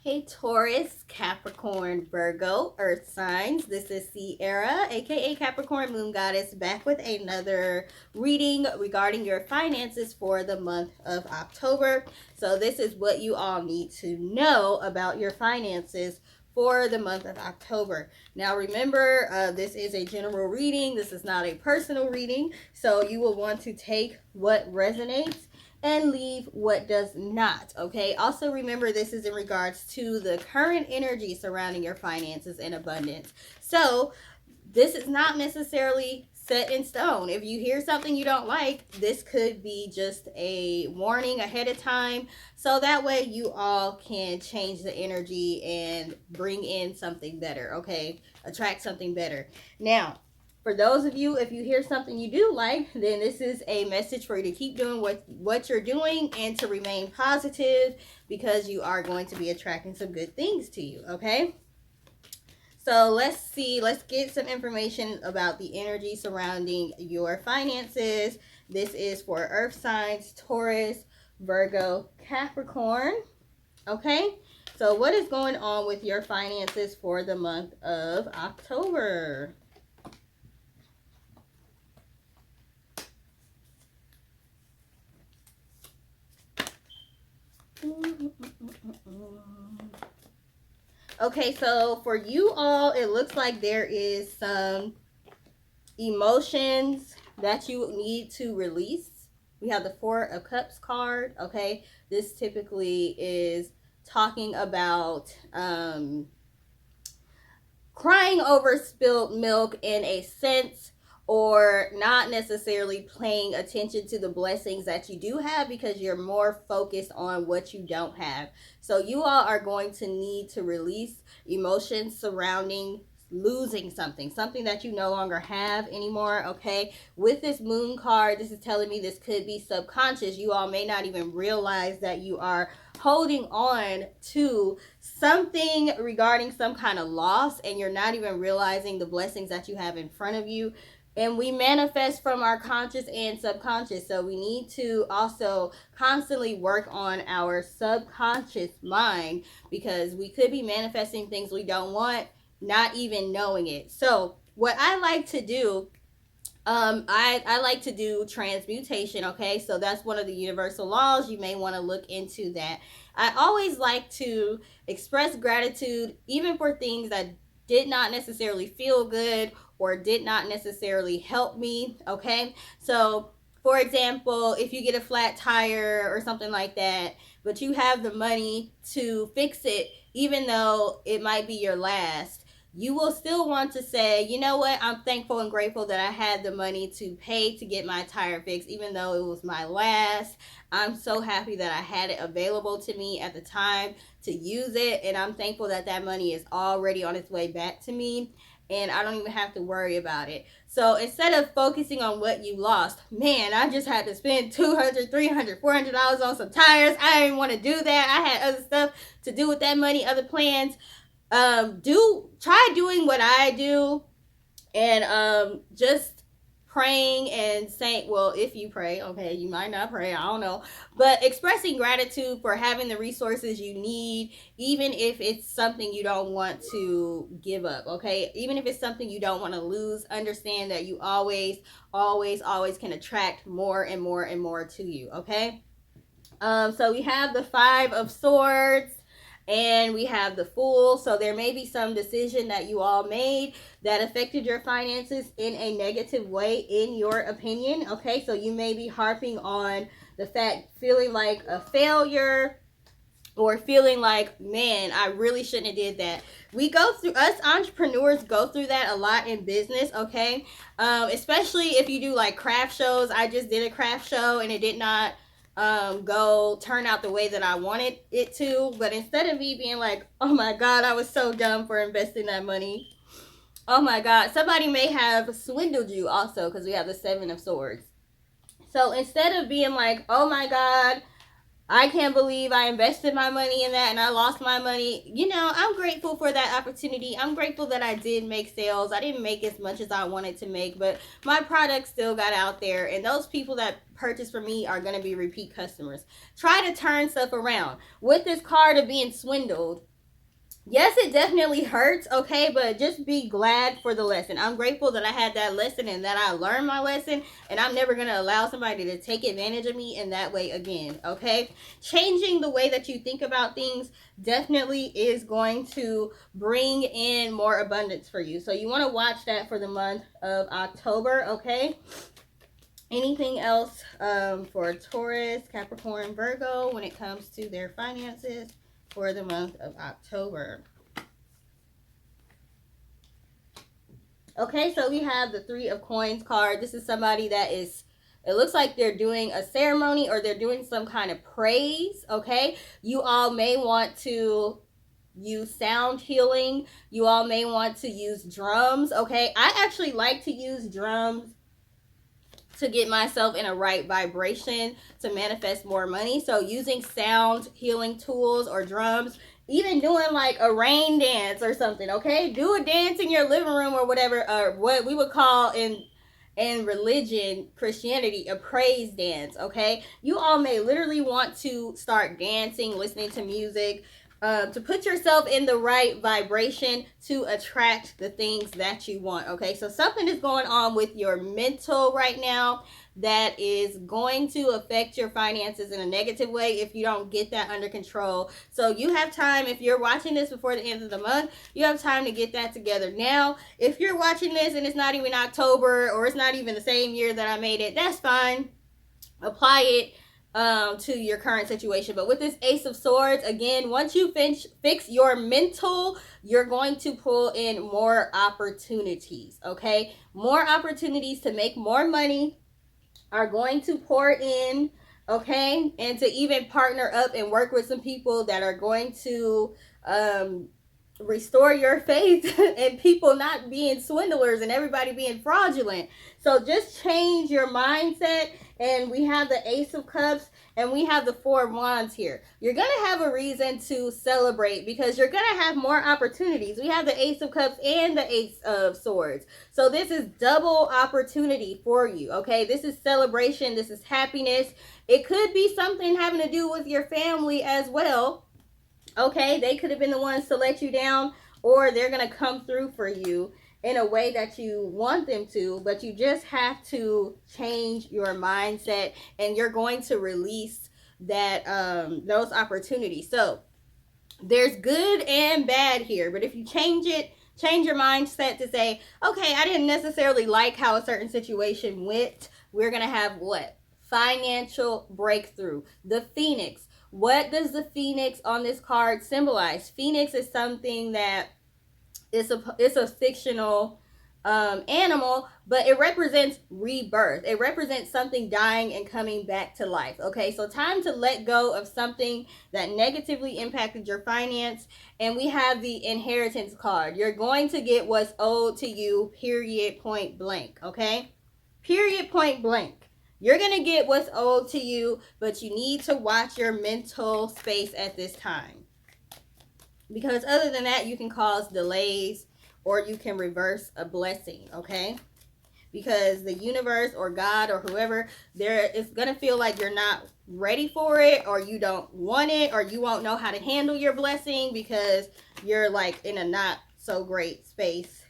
Hey Taurus, Capricorn, Virgo, Earth signs. This is Sierra, aka Capricorn Moon Goddess, back with another reading regarding your finances for the month of October. So this is what you all need to know about your finances for the month of October. Now remember, this is a general reading. This is not a personal reading. So you will want to take what resonates and leave what does not. Okay, also remember, this is in regards to the current energy surrounding your finances and abundance. So this is not necessarily set in stone. If you hear something you don't like, this could be just a warning ahead of time, so that way you all can change the energy and bring in something better. Okay, attract something better. Now, for those of you, if you hear something you do like, then this is a message for you to keep doing what you're doing and to remain positive, because you are going to be attracting some good things to you. Okay, so let's get some information about the energy surrounding your finances. This is for earth signs: Taurus, Virgo, Capricorn. Okay, so what is going on with your finances for the month of October? Okay, so for you all, it looks like there is some emotions that you need to release. We have the Four of Cups card. Okay, this typically is talking about crying over spilt milk in a sense, or not necessarily paying attention to the blessings that you do have because you're more focused on what you don't have. So you all are going to need to release emotions surrounding losing something that you no longer have anymore. Okay, with this moon card, this is telling me this could be subconscious. You all may not even realize that you are holding on to something regarding some kind of loss, and you're not even realizing the blessings that you have in front of you. And we manifest from our conscious and subconscious, so we need to also constantly work on our subconscious mind, because we could be manifesting things we don't want, not even knowing it. So what I like to do, I like to do transmutation. Okay, so that's one of the universal laws. You may want to look into that. I always like to express gratitude even for things that did not necessarily feel good or did not necessarily help me. Okay, so for example, if you get a flat tire or something like that, but you have the money to fix it, even though it might be your last, you will still want to say, you know what, I'm thankful and grateful that I had the money to pay to get my tire fixed, even though it was my last. I'm so happy that I had it available to me at the time to use it, and I'm thankful that that money is already on its way back to me, and I don't even have to worry about it. So instead of focusing on what you lost, man, I just had to spend $200, $300, $400 on some tires. I didn't want to do that. I had other stuff to do with that money, other plans. Try doing what I do, and just praying and saying, well, if you pray, okay, you might not pray, I don't know, but expressing gratitude for having the resources you need, even if it's something you don't want to give up. Okay, even if it's something you don't want to lose, understand that you always can attract more and more and more to you. Okay, so we have the Five of Swords and we have the Fool. So there may be some decision that you all made that affected your finances in a negative way, in your opinion. Okay, so you may be harping on the fact, feeling like a failure, or feeling like, man, I really shouldn't have did that. Us entrepreneurs go through that a lot in business. Okay, especially if you do like craft shows. I just did a craft show and it did not go turn out the way that I wanted it to. But instead of me being like, oh my God, I was so dumb for investing that money, oh my God, somebody may have swindled you also, because we have the Seven of Swords. So instead of being like, oh my God, I can't believe I invested my money in that and I lost my money, you know, I'm grateful for that opportunity. I'm grateful that I did make sales. I didn't make as much as I wanted to make, but my product still got out there, and those people that purchase from me are going to be repeat customers. Try to turn stuff around. With this card of being swindled, Yes, it definitely hurts, okay, but just be glad for the lesson. I'm grateful that I had that lesson and that I learned my lesson, and I'm never going to allow somebody to take advantage of me in that way again, okay? Changing the way that you think about things definitely is going to bring in more abundance for you. So you want to watch that for the month of October, okay? Anything else for Taurus, Capricorn, Virgo when it comes to their finances for the month of October? Okay, so we have the Three of Coins card. This is somebody that is, it looks like they're doing a ceremony or they're doing some kind of praise, okay? You all may want to use sound healing. You all may want to use drums, okay? I actually like to use drums to get myself in a right vibration to manifest more money. So using sound healing tools or drums, even doing like a rain dance or something, okay? Do a dance in your living room or whatever, or what we would call in religion, Christianity, a praise dance, okay? You all may literally want to start dancing, listening to music, to put yourself in the right vibration to attract the things that you want, okay? So something is going on with your mental right now that is going to affect your finances in a negative way if you don't get that under control. So you have time, if you're watching this before the end of the month, you have time to get that together. Now, if you're watching this and it's not even October or it's not even the same year that I made it, that's fine. Apply it to your current situation. But with this Ace of Swords, again, once you fix your mental, you're going to pull in more opportunities, okay? More opportunities to make more money are going to pour in, okay? And to even partner up and work with some people that are going to restore your faith and people not being swindlers and everybody being fraudulent. So just change your mindset. And we have the Ace of Cups and we have the Four of Wands here. You're going to have a reason to celebrate because you're going to have more opportunities. We have the Ace of Cups and the Ace of Swords. So this is double opportunity for you, okay? This is celebration. This is happiness. It could be something having to do with your family as well. Okay, they could have been the ones to let you down, or they're going to come through for you in a way that you want them to, but you just have to change your mindset and you're going to release that those opportunities. So there's good and bad here, but if you change your mindset to say, okay, I didn't necessarily like how a certain situation went, we're going to have what? Financial breakthrough. The Phoenix. What does the Phoenix on this card symbolize? Phoenix is something that it's a fictional animal, but it represents rebirth. It represents something dying and coming back to life. Okay, so time to let go of something that negatively impacted your finance. And we have the inheritance card. You're going to get what's owed to you, period, point blank. Okay, period, point blank. You're going to get what's owed to you, but you need to watch your mental space at this time. Because other than that, you can cause delays or you can reverse a blessing, okay? Because the universe or God or whoever, it's going to feel like you're not ready for it or you don't want it or you won't know how to handle your blessing because you're like in a not so great space.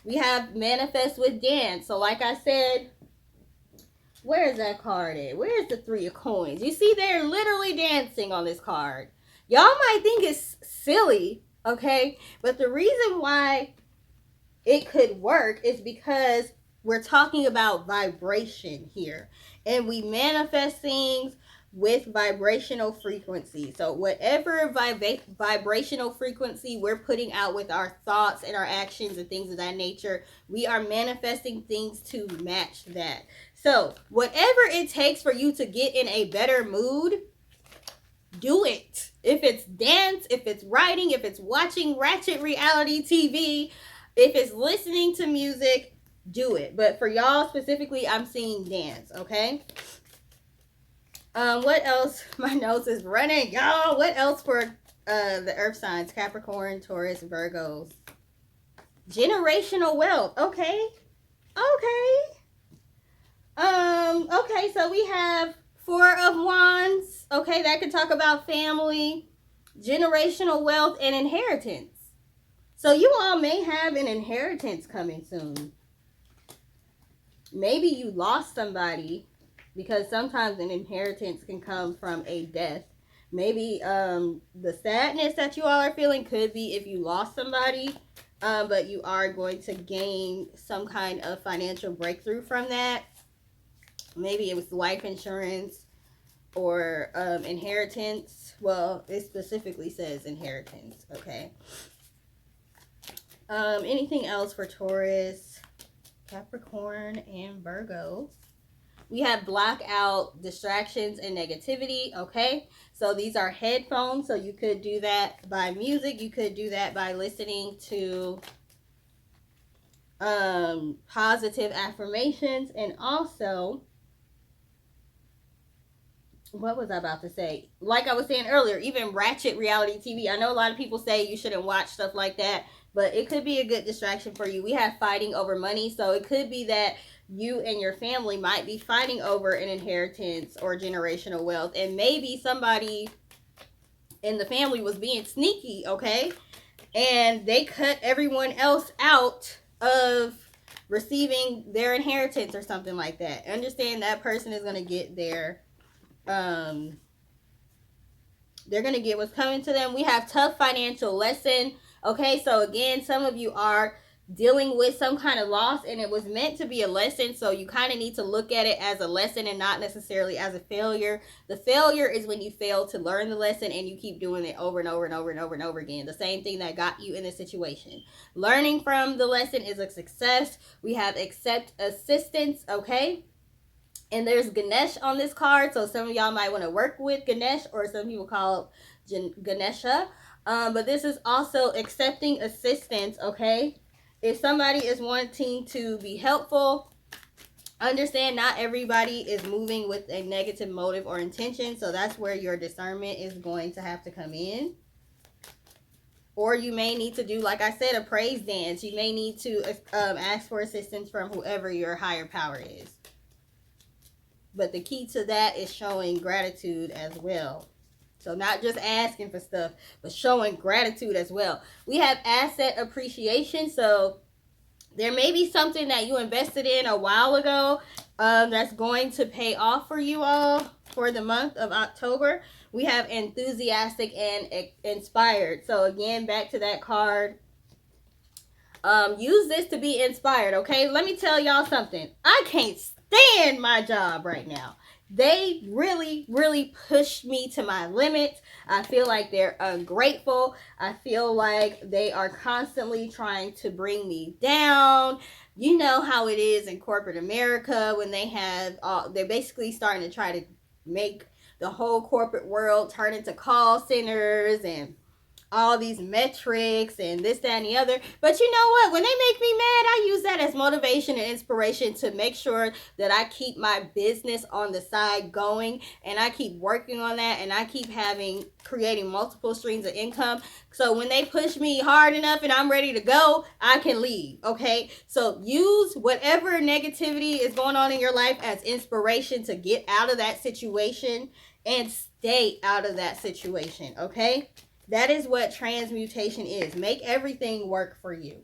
We have manifest with dance. So like I said, where is that card at? Where's the Three of Coins? You see, they're literally dancing on this card. Y'all might think it's silly, okay? But the reason why it could work is because we're talking about vibration here. And we manifest things with vibrational frequency. So whatever vibrational frequency we're putting out with our thoughts and our actions and things of that nature, we are manifesting things to match that. So whatever it takes for you to get in a better mood, do it. If it's dance, if it's writing, if it's watching ratchet reality TV, if it's listening to music, do it. But for y'all specifically, I'm seeing dance, okay? What else? My nose is running, y'all. What else for the earth signs? Capricorn, Taurus, Virgos. Generational wealth. Okay. Okay, so we have Four of Wands. Okay, that could talk about family, generational wealth, and inheritance. So you all may have an inheritance coming soon. Maybe you lost somebody, because sometimes an inheritance can come from a death. Maybe the sadness that you all are feeling could be if you lost somebody, but you are going to gain some kind of financial breakthrough from that. Maybe it was life insurance or inheritance. Well, it specifically says inheritance, okay? Anything else for Taurus, Capricorn, and Virgo? We have block out distractions and negativity, okay? So these are headphones, so you could do that by music. You could do that by listening to positive affirmations. And also, what was I about to say? Like I was saying earlier, even ratchet reality TV. I know a lot of people say you shouldn't watch stuff like that, but it could be a good distraction for you. We have fighting over money, so it could be that you and your family might be fighting over an inheritance or generational wealth, and maybe somebody in the family was being sneaky, okay, and they cut everyone else out of receiving their inheritance or something like that. Understand that person is going to get their they're going to get what's coming to them. We have tough financial lesson. Okay, so again, some of you are dealing with some kind of loss, and it was meant to be a lesson, so you kind of need to look at it as a lesson and not necessarily as a failure. The failure is when you fail to learn the lesson and you keep doing it over and over and over and over and over again. The same thing that got you in this situation. Learning from the lesson is a success. We have accept assistance, okay? And there's Ganesh on this card, so some of y'all might want to work with Ganesh, or some people call it Ganesha. But this is also accepting assistance, okay? If somebody is wanting to be helpful, understand not everybody is moving with a negative motive or intention, so that's where your discernment is going to have to come in. Or you may need to do, like I said, a praise dance. You may need to ask for assistance from whoever your higher power is. But the key to that is showing gratitude as well. So not just asking for stuff, but showing gratitude as well. We have asset appreciation. So there may be something that you invested in a while ago that's going to pay off for you all for the month of October. We have enthusiastic and inspired. So again, back to that card. Use this to be inspired, okay? Let me tell y'all something. I can't stand my job right now. They really, really pushed me to my limits. I feel like they're ungrateful. I feel like they are constantly trying to bring me down. You know how it is in corporate America when they have, they're basically starting to try to make the whole corporate world turn into call centers and all these metrics and this, that, and the other. But you know what? When they make me mad, I use that as motivation and inspiration to make sure that I keep my business on the side going, and I keep working on that, and I keep creating multiple streams of income. So when they push me hard enough and I'm ready to go, I can leave, okay? So use whatever negativity is going on in your life as inspiration to get out of that situation and stay out of that situation, okay? That is what transmutation is. Make everything work for you.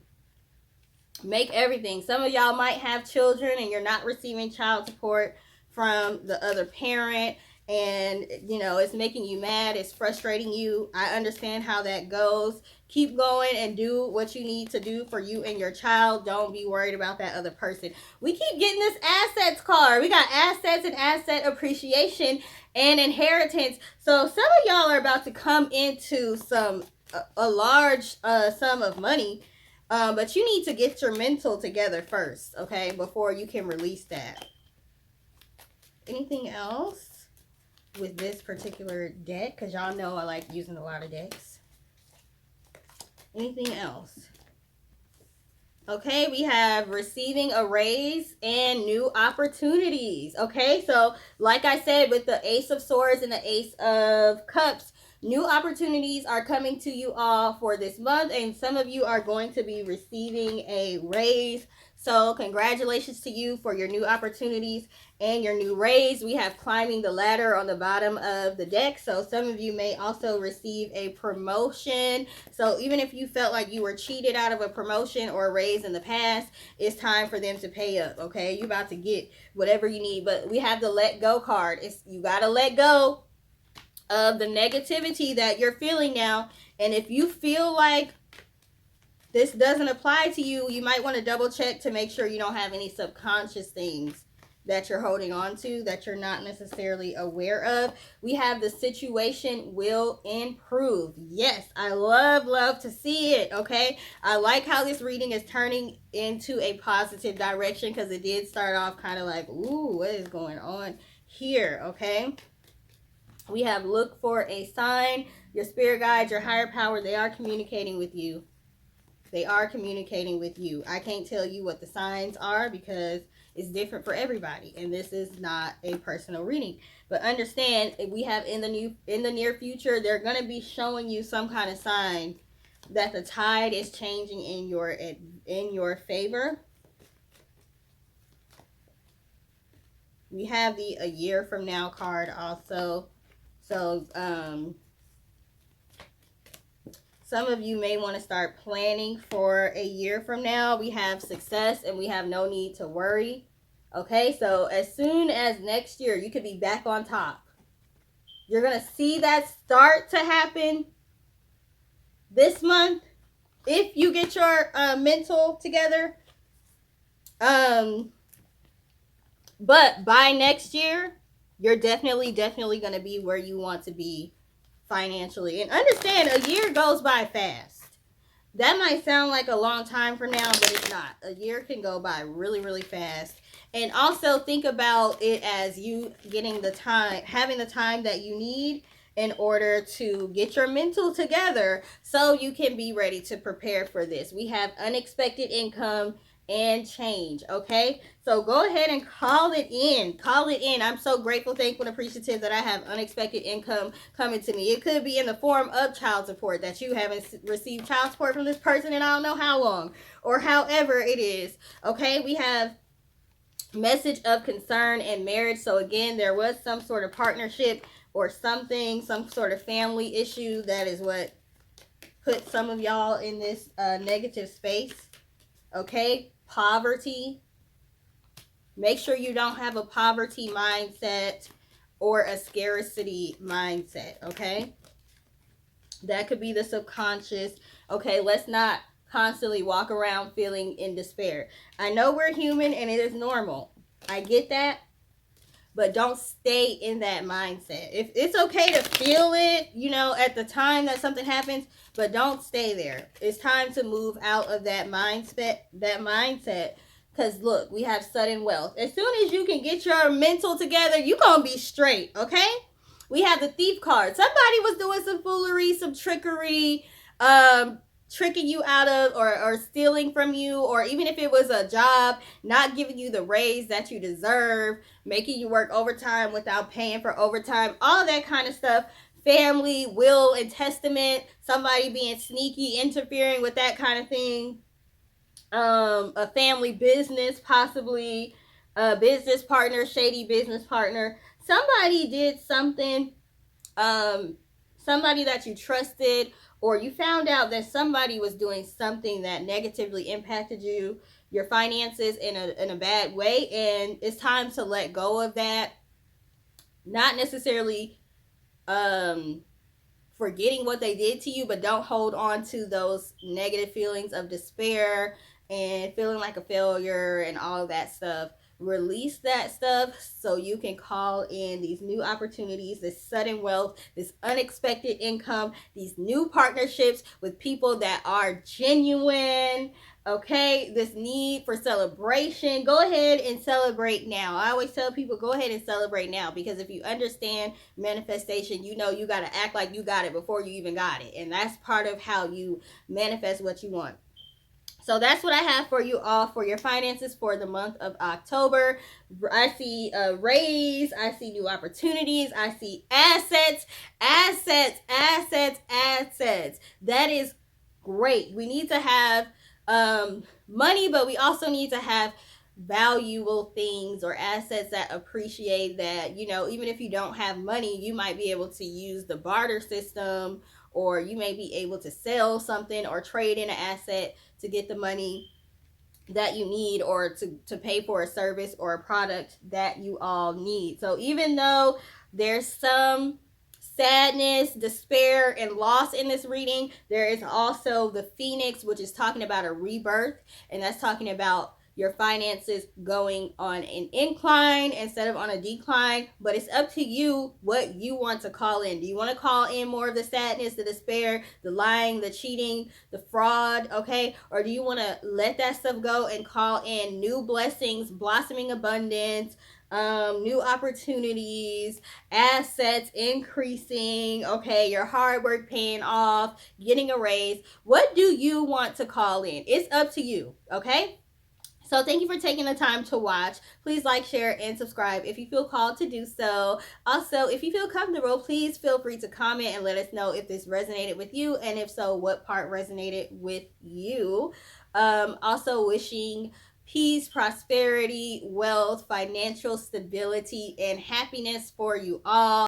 Make everything. Some of y'all might have children and you're not receiving child support from the other parent, and you know it's making you mad, it's frustrating you. I understand how that goes. Keep going and do what you need to do for you and your child. Don't be worried about that other person. We keep getting this assets card. We got assets and asset appreciation and inheritance. So some of y'all are about to come into a large sum of money, but you need to get your mental together first, okay, before you can release that. Anything else with this particular deck? Because y'all know I like using a lot of decks. Anything else? Okay, we have receiving a raise and new opportunities. Okay, so like I said, with the Ace of Swords and the Ace of Cups, New opportunities are coming to you all for this month, and some of you are going to be receiving a raise. So congratulations to you for your new opportunities and your new raise. We have climbing the ladder on the bottom of the deck. So some of you may also receive a promotion. So even if you felt like you were cheated out of a promotion or a raise in the past, it's time for them to pay up. Okay, you about to get whatever you need. But we have the let go card. You gotta let go of the negativity that you're feeling now. And if you feel like this doesn't apply to you, you might want to double check to make sure you don't have any subconscious things that you're holding on to that you're not necessarily aware of. We have the situation will improve. Yes, I love to see it. Okay, I like how this reading is turning into a positive direction, because it did start off kind of like, ooh, what is going on here? Okay, we have look for a sign. Your spirit guides, your higher power, they are communicating with you. They are communicating with you. I can't tell you what the signs are because it's different for everybody, and this is not a personal reading. But understand, if we have in the near future, they're going to be showing you some kind of sign that the tide is changing in your favor. We have the a year from now card also. So some of you may want to start planning for a year from now. We have success and we have no need to worry. Okay, so as soon as next year, you could be back on top. You're going to see that start to happen this month if you get your mental together. But by next year, you're definitely going to be where you want to be financially. And understand, a year goes by fast. That might sound like a long time from now, but it's not. A year can go by really fast. And also think about it as you getting the time, having the time that you need in order to get your mental together so you can be ready to prepare for this. We have unexpected income and change. Okay, so go ahead and call it in. I'm so grateful, thankful, and appreciative that I have unexpected income coming to me. It could be in the form of child support, that you haven't received child support from this person in I don't know how long, or however it is. Okay, we have message of concern and marriage. So again, there was some sort of partnership or something, some sort of family issue that is what put some of y'all in this negative space. Okay, poverty. Make sure you don't have a poverty mindset or a scarcity mindset. Okay, that could be the subconscious. Okay, let's not constantly walk around feeling in despair. I know we're human and it is normal. I get that. But don't stay in that mindset. If it's okay to feel it, at the time that something happens, but don't stay there. It's time to move out of that mindset. Because look, we have sudden wealth. As soon as you can get your mental together, you're going to be straight, okay? We have the thief card. Somebody was doing some foolery, some trickery, tricking you out of or stealing from you, or even if it was a job, not giving you the raise that you deserve, making you work overtime without paying for overtime, all that kind of stuff. Family, will, and testament, somebody being sneaky, interfering with that kind of thing. A family business, possibly a business partner, shady business partner. Somebody did something, somebody that you trusted, or you found out that somebody was doing something that negatively impacted your finances in a bad way, and it's time to let go of that. Not necessarily forgetting what they did to you, but don't hold on to those negative feelings of despair and feeling like a failure and all of that stuff. Release that stuff so you can call in these new opportunities, this sudden wealth, this unexpected income, these new partnerships with people that are genuine. Okay, this need for celebration. Go ahead and celebrate now. I always tell people, go ahead and celebrate now, because if you understand manifestation, you got to act like you got it before you even got it. And that's part of how you manifest what you want. So that's what I have for you all for your finances for the month of October. I see a raise, I see new opportunities, I see assets, assets, assets, assets. That is great. We need to have money, but we also need to have valuable things or assets that appreciate, that, you know, even if you don't have money, you might be able to use the barter system, or you may be able to sell something or trade in an asset to get the money that you need, or to pay for a service or a product that you all need. So even though there's some sadness, despair, and loss in this reading, there is also the Phoenix, which is talking about a rebirth, and that's talking about your finances going on an incline instead of on a decline. But it's up to you what you want to call in. Do you want to call in more of the sadness, the despair, the lying, the cheating, the fraud, okay? Or do you want to let that stuff go and call in new blessings, blossoming abundance, new opportunities, assets increasing, okay, your hard work paying off, getting a raise? What do you want to call in? It's up to you, okay? So thank you for taking the time to watch. Please like, share, and subscribe if you feel called to do so. Also, if you feel comfortable, please feel free to comment and let us know if this resonated with you, and if so, what part resonated with you. Also, wishing peace, prosperity, wealth, financial stability, and happiness for you all.